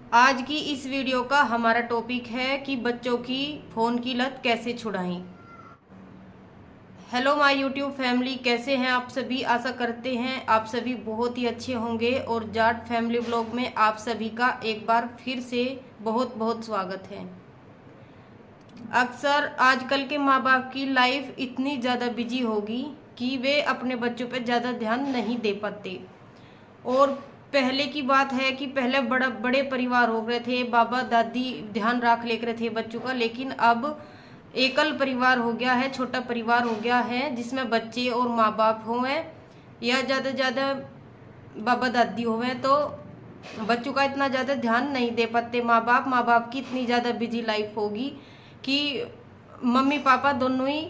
आज की इस वीडियो का हमारा टॉपिक है कि बच्चों की फ़ोन की लत कैसे छुड़ाएं। हेलो माय यूट्यूब फैमिली, कैसे हैं आप सभी। आशा करते हैं आप सभी बहुत ही अच्छे होंगे और जाट फैमिली व्लॉग में आप सभी का एक बार फिर से बहुत बहुत स्वागत है। अक्सर आजकल के माँ बाप की लाइफ इतनी ज़्यादा बिजी होगी कि वे अपने बच्चों पर ज़्यादा ध्यान नहीं दे पाते। और पहले की बात है कि पहले बड़े परिवार हो गए थे, बाबा दादी ध्यान रख लेकर थे बच्चों का, लेकिन अब एकल परिवार हो गया है, छोटा परिवार हो गया है जिसमें बच्चे और माँ बाप हों या ज़्यादा ज़्यादा बाबा दादी हों, तो बच्चों का इतना ज़्यादा ध्यान नहीं दे पाते माँ बाप की इतनी ज़्यादा बिजी लाइफ होगी कि मम्मी पापा दोनों ही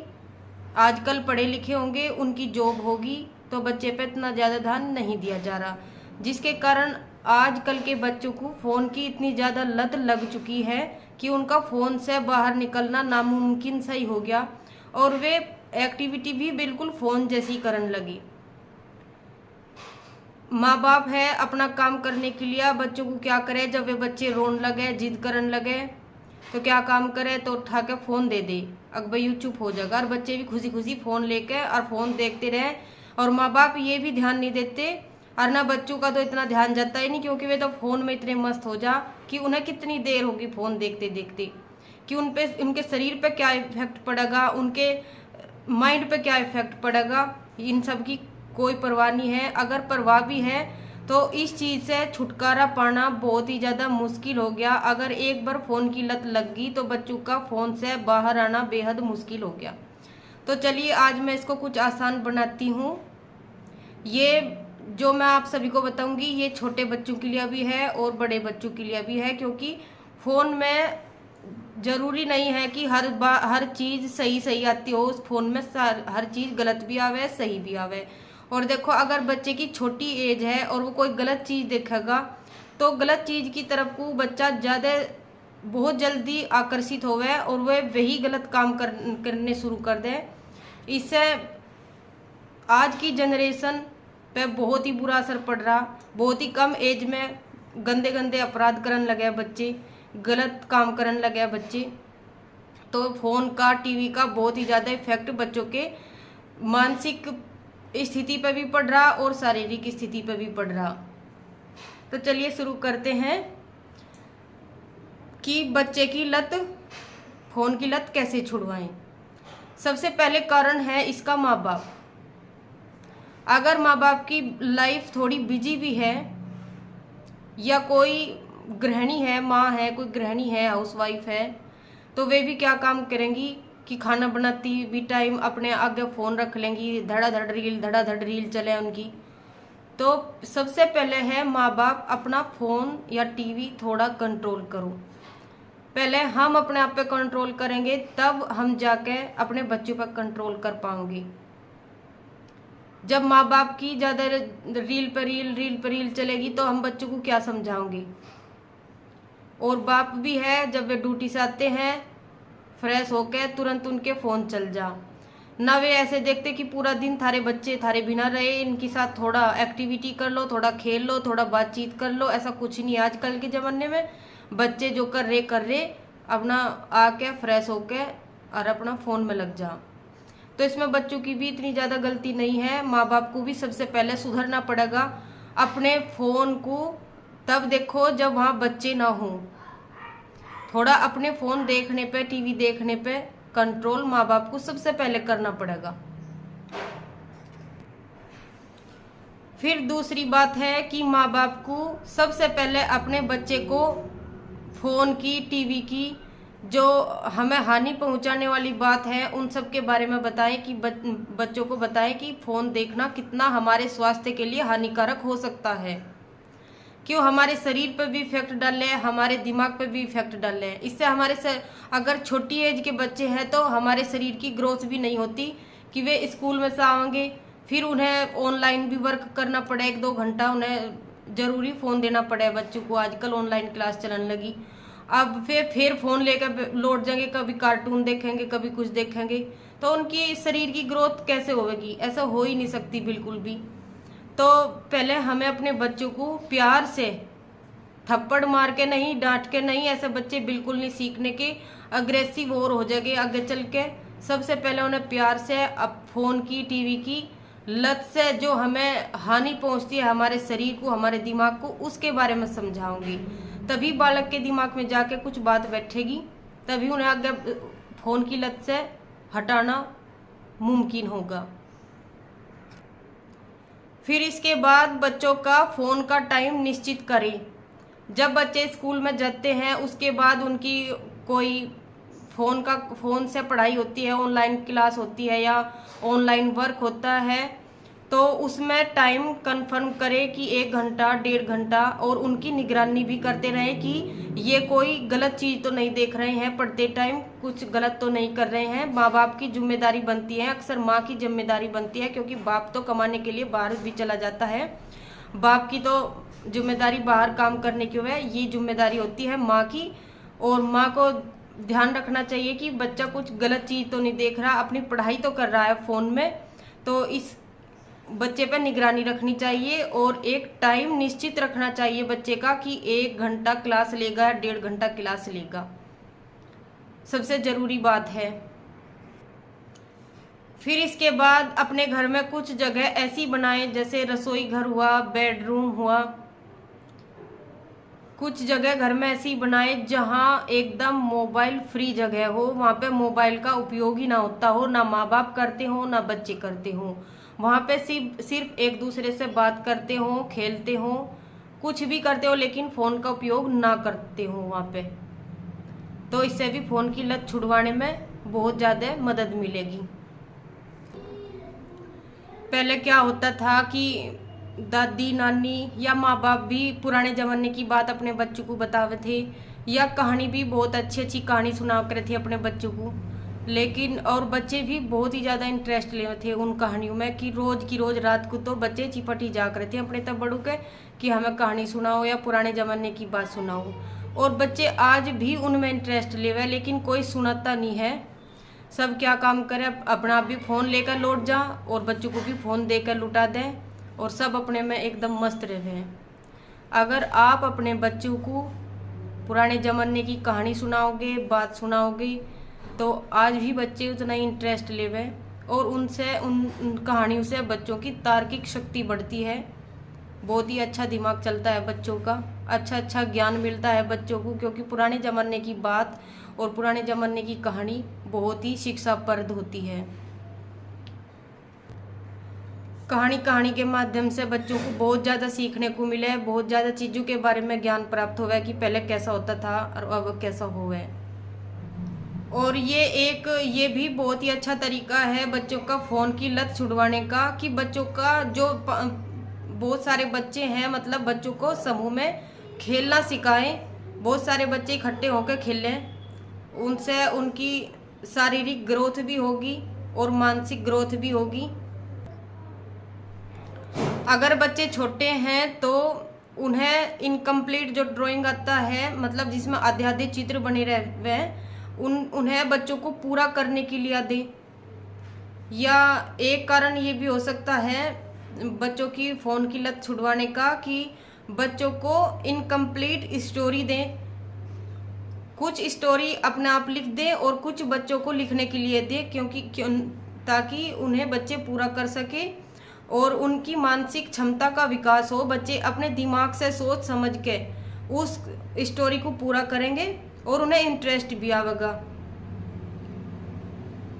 आजकल पढ़े लिखे होंगे, उनकी जॉब होगी, तो बच्चे पे इतना ज़्यादा ध्यान नहीं दिया जा रहा, जिसके कारण आजकल के बच्चों को फ़ोन की इतनी ज़्यादा लत लग चुकी है कि उनका फ़ोन से बाहर निकलना नामुमकिन सा ही हो गया और वे एक्टिविटी भी बिल्कुल फ़ोन जैसी करने लगी। माँ बाप है अपना काम करने के लिए बच्चों को क्या करे, जब वे बच्चे रोने लगे, जिद करने लगे, तो क्या काम करे, तो उठा के फ़ोन दे दे, अब भाई चुप हो जाएगा। और बच्चे भी खुशी खुशी फ़ोन लेके और फ़ोन देखते रहे और माँ बाप ये भी ध्यान नहीं देते। और ना बच्चों का तो इतना ध्यान जाता ही नहीं, क्योंकि वे तो फ़ोन में इतने मस्त हो जा कि उन्हें कितनी देर होगी फ़ोन देखते देखते, कि उनके शरीर पे क्या इफेक्ट पड़ेगा, उनके माइंड पे क्या इफेक्ट पड़ेगा, इन सब की कोई परवाह नहीं है। अगर परवाह भी है तो इस चीज़ से छुटकारा पाना बहुत ही ज़्यादा मुश्किल हो गया। अगर एक बार फ़ोन की लत लग गई तो बच्चों का फ़ोन से बाहर आना बेहद मुश्किल हो गया। तो चलिए आज मैं इसको कुछ आसान बनाती हूँ। ये जो मैं आप सभी को बताऊंगी ये छोटे बच्चों के लिए भी है और बड़े बच्चों के लिए भी है, क्योंकि फ़ोन में ज़रूरी नहीं है कि हर चीज़ सही सही आती हो। उस फ़ोन में हर चीज़ गलत भी आवे, सही भी आवे। और देखो, अगर बच्चे की छोटी एज है और वो कोई गलत चीज़ देखेगा तो गलत चीज़ की तरफ को बच्चा ज़्यादा बहुत जल्दी आकर्षित होवे और वह वही गलत काम करने शुरू कर दे। इससे आज की जनरेशन पे बहुत ही बुरा असर पड़ रहा। बहुत ही कम एज में गंदे गंदे अपराध करने लगे बच्चे, गलत काम करने लगे बच्चे। तो फ़ोन का, टीवी का बहुत ही ज़्यादा इफेक्ट बच्चों के मानसिक स्थिति पर भी पड़ रहा और शारीरिक स्थिति पर भी पड़ रहा। तो चलिए शुरू करते हैं कि बच्चे की लत, फ़ोन की लत कैसे छुड़वाएं। सबसे पहले कारण है इसका माँ बाप। अगर माँ बाप की लाइफ थोड़ी बिजी भी है या कोई गृहिणी है, माँ है, कोई गृहिणी है, हाउसवाइफ है, तो वे भी क्या काम करेंगी कि खाना बनाती भी टाइम अपने आगे फ़ोन रख लेंगी, धड़ाधड़ रील चले उनकी। तो सबसे पहले है माँ बाप अपना फ़ोन या टीवी थोड़ा कंट्रोल करो। पहले हम अपने आप पे कंट्रोल करेंगे तब हम जाके अपने बच्चों पर कंट्रोल कर पाओगे। जब माँ बाप की ज़्यादा रील पर रील चलेगी तो हम बच्चों को क्या समझाओगे। और बाप भी है, जब वे ड्यूटी से आते हैं फ्रेश होके तुरंत उनके फ़ोन चल जा ना, वे ऐसे देखते कि पूरा दिन थारे बच्चे थारे बिना रहे, इनके साथ थोड़ा एक्टिविटी कर लो, थोड़ा खेल लो, थोड़ा बातचीत कर लो। ऐसा कुछ नहीं। आजकल के ज़माने में बच्चे जो कर रहे अपना आके फ्रेश होके और अपना फ़ोन में लग जा। तो इसमें बच्चों की भी इतनी ज़्यादा गलती नहीं है। माँ बाप को भी सबसे पहले सुधरना पड़ेगा। अपने फ़ोन को तब देखो जब वहाँ बच्चे ना हों। थोड़ा अपने फ़ोन देखने पे, टीवी देखने पे कंट्रोल माँ बाप को सबसे पहले करना पड़ेगा। फिर दूसरी बात है कि माँ बाप को सबसे पहले अपने बच्चे को फ़ोन की, टीवी की जो हमें हानि पहुंचाने वाली बात है उन सब के बारे में बताएं, कि बच्चों को बताएं कि फ़ोन देखना कितना हमारे स्वास्थ्य के लिए हानिकारक हो सकता है, क्यों हमारे शरीर पर भी इफेक्ट डाले, हमारे दिमाग पर भी इफेक्ट डाले। इससे अगर छोटी एज के बच्चे हैं तो हमारे शरीर की ग्रोथ भी नहीं होती, कि वे स्कूल में से आएंगे फिर उन्हें ऑनलाइन भी वर्क करना पड़े, 1-2 घंटा उन्हें ज़रूरी फ़ोन देना पड़े बच्चों को। आजकल ऑनलाइन क्लास चलने लगी, अब फिर फ़ोन लेकर लौट जाएंगे, कभी कार्टून देखेंगे, कभी कुछ देखेंगे, तो उनकी शरीर की ग्रोथ कैसे होगी। ऐसा हो ही नहीं सकती बिल्कुल भी। तो पहले हमें अपने बच्चों को प्यार से थप्पड़ मार के नहीं, डांट के नहीं, ऐसे बच्चे बिल्कुल नहीं सीखने के, अग्रेसिव और हो जाएंगे आगे चल के। सबसे पहले उन्हें प्यार से अब फोन की, टीवी की लत से जो हमें हानि पहुंचती है हमारे शरीर को, हमारे दिमाग को, उसके बारे में समझाऊंगी। तभी बालक के दिमाग में जाके कुछ बात बैठेगी, तभी उन्हें आगे फोन की लत से हटाना मुमकिन होगा। फिर इसके बाद बच्चों का फोन का टाइम निश्चित करें। जब बच्चे स्कूल में जाते हैं उसके बाद उनकी कोई फोन से पढ़ाई होती है, ऑनलाइन क्लास होती है या ऑनलाइन वर्क होता है, तो उसमें टाइम कंफर्म करें कि 1 घंटा 1.5 घंटा, और उनकी निगरानी भी करते रहें कि ये कोई गलत चीज़ तो नहीं देख रहे हैं, पढ़ते टाइम कुछ गलत तो नहीं कर रहे हैं। माँ बाप की जिम्मेदारी बनती है, अक्सर माँ की जिम्मेदारी बनती है, क्योंकि बाप तो कमाने के लिए बाहर भी चला जाता है। बाप की तो जिम्मेदारी बाहर काम करने की है, ये जिम्मेदारी होती है माँ की। और माँ को ध्यान रखना चाहिए कि बच्चा कुछ गलत चीज़ तो नहीं देख रहा, अपनी पढ़ाई तो कर रहा है फ़ोन में, तो इस बच्चे पर निगरानी रखनी चाहिए। और एक टाइम निश्चित रखना चाहिए बच्चे का कि 1 घंटा क्लास लेगा, 1.5 घंटा क्लास लेगा, सबसे ज़रूरी बात है। फिर इसके बाद अपने घर में कुछ जगह ऐसी बनाएं, जैसे रसोई घर हुआ, बेडरूम हुआ, कुछ जगह घर में ऐसी बनाए जहाँ एकदम मोबाइल फ्री जगह हो, वहाँ पे मोबाइल का उपयोग ही ना होता हो, ना माँ बाप करते हो ना बच्चे करते हो। वहाँ पे सिर्फ एक दूसरे से बात करते हो, खेलते हो, कुछ भी करते हो, लेकिन फ़ोन का उपयोग ना करते हो वहाँ पे। तो इससे भी फ़ोन की लत छुड़वाने में बहुत ज़्यादा मदद मिलेगी। पहले क्या होता था कि दादी नानी या माँ बाप भी पुराने ज़माने की बात अपने बच्चों को बताते थे, या कहानी भी बहुत अच्छी अच्छी कहानी सुना करते थे अपने बच्चों को। लेकिन और बच्चे भी बहुत ही ज़्यादा इंटरेस्ट ले थे उन कहानियों में कि रोज़ की रोज़ रात को तो बच्चे चिपट ही जा करते थे अपने तब बड़ों के कि हमें कहानी सुनाओ या पुराने ज़माने की बात सुनाओ। और बच्चे आज भी उनमें इंटरेस्ट ले हुए, लेकिन कोई सुनाता नहीं है। सब क्या काम करें, अपना भी फ़ोन लेकर लौट जा और बच्चों को भी फ़ोन देकर लुटा दें, और सब अपने में एकदम मस्त रहे। अगर आप अपने बच्चों को पुराने ज़माने की कहानी सुनाओगे, बात सुनाओगे, तो आज भी बच्चे उतना ही इंटरेस्ट लेवे, और उनसे उन कहानियों से बच्चों की तार्किक शक्ति बढ़ती है, बहुत ही अच्छा दिमाग चलता है बच्चों का, अच्छा ज्ञान मिलता है बच्चों को, क्योंकि पुराने ज़माने की बात और पुराने ज़माने की कहानी बहुत ही शिक्षाप्रद होती है। कहानी के माध्यम से बच्चों को बहुत ज़्यादा सीखने को मिले, बहुत ज़्यादा चीज़ों के बारे में ज्ञान प्राप्त हुआ है कि पहले कैसा होता था और अब कैसा हुआ है। और ये भी बहुत ही अच्छा तरीका है बच्चों का फ़ोन की लत छुड़वाने का, कि बच्चों का जो बहुत सारे बच्चे हैं, मतलब बच्चों को समूह में खेलना सिखाएं, बहुत सारे बच्चे इकट्ठे होकर खेलें, उनसे उनकी शारीरिक ग्रोथ भी होगी और मानसिक ग्रोथ भी होगी। अगर बच्चे छोटे हैं तो उन्हें इनकम्प्लीट जो ड्राइंग आता है, मतलब जिसमें आधे चित्र बने रहते हैं, उन्हें बच्चों को पूरा करने के लिए दें। या एक कारण ये भी हो सकता है बच्चों की फ़ोन की लत छुड़वाने का कि बच्चों को इनकम्प्लीट स्टोरी दें, कुछ स्टोरी अपने आप लिख दें और कुछ बच्चों को लिखने के लिए दें, ताकि उन्हें बच्चे पूरा कर सके और उनकी मानसिक क्षमता का विकास हो। बच्चे अपने दिमाग से सोच समझ के उस स्टोरी को पूरा करेंगे और उन्हें इंटरेस्ट भी आएगा।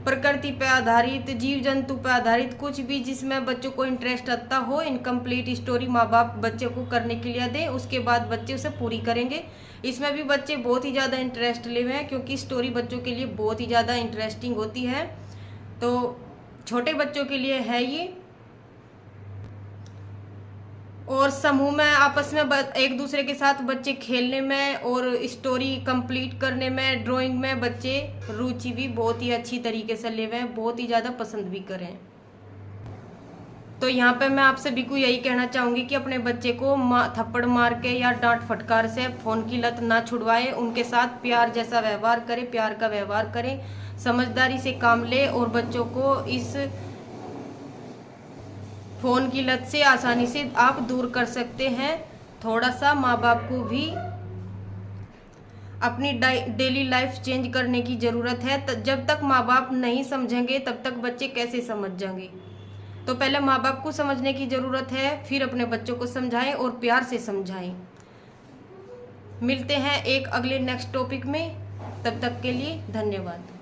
प्रकृति पे आधारित, जीव जंतु पे आधारित, कुछ भी जिसमें बच्चों को इंटरेस्ट आता हो, इनकम्प्लीट स्टोरी माँ बाप बच्चे को करने के लिए दें, उसके बाद बच्चे उसे पूरी करेंगे। इसमें भी बच्चे बहुत ही ज़्यादा इंटरेस्ट ले हुए हैं, क्योंकि स्टोरी बच्चों के लिए बहुत ही ज़्यादा इंटरेस्टिंग होती है। तो छोटे बच्चों के लिए है ये। और समूह में आपस में एक दूसरे के साथ बच्चे खेलने में और स्टोरी कंप्लीट करने में, ड्राइंग में बच्चे रुचि भी बहुत ही अच्छी तरीके से ले हुए हैं, बहुत ही ज़्यादा पसंद भी करें। तो यहाँ पे मैं आप सभी को यही कहना चाहूँगी कि अपने बच्चे को थप्पड़ मार के या डांट फटकार से फ़ोन की लत ना छुड़वाएं, उनके साथ प्यार जैसा व्यवहार करें, प्यार का व्यवहार करें, समझदारी से काम ले और बच्चों को इस फ़ोन की लत से आसानी से आप दूर कर सकते हैं। थोड़ा सा माँ बाप को भी अपनी डेली लाइफ चेंज करने की ज़रूरत है। जब तक माँ बाप नहीं समझेंगे तब तक बच्चे कैसे समझ जाएंगे। तो पहले माँ बाप को समझने की ज़रूरत है, फिर अपने बच्चों को समझाएं और प्यार से समझाएं। मिलते हैं एक अगले नेक्स्ट टॉपिक में, तब तक के लिए धन्यवाद।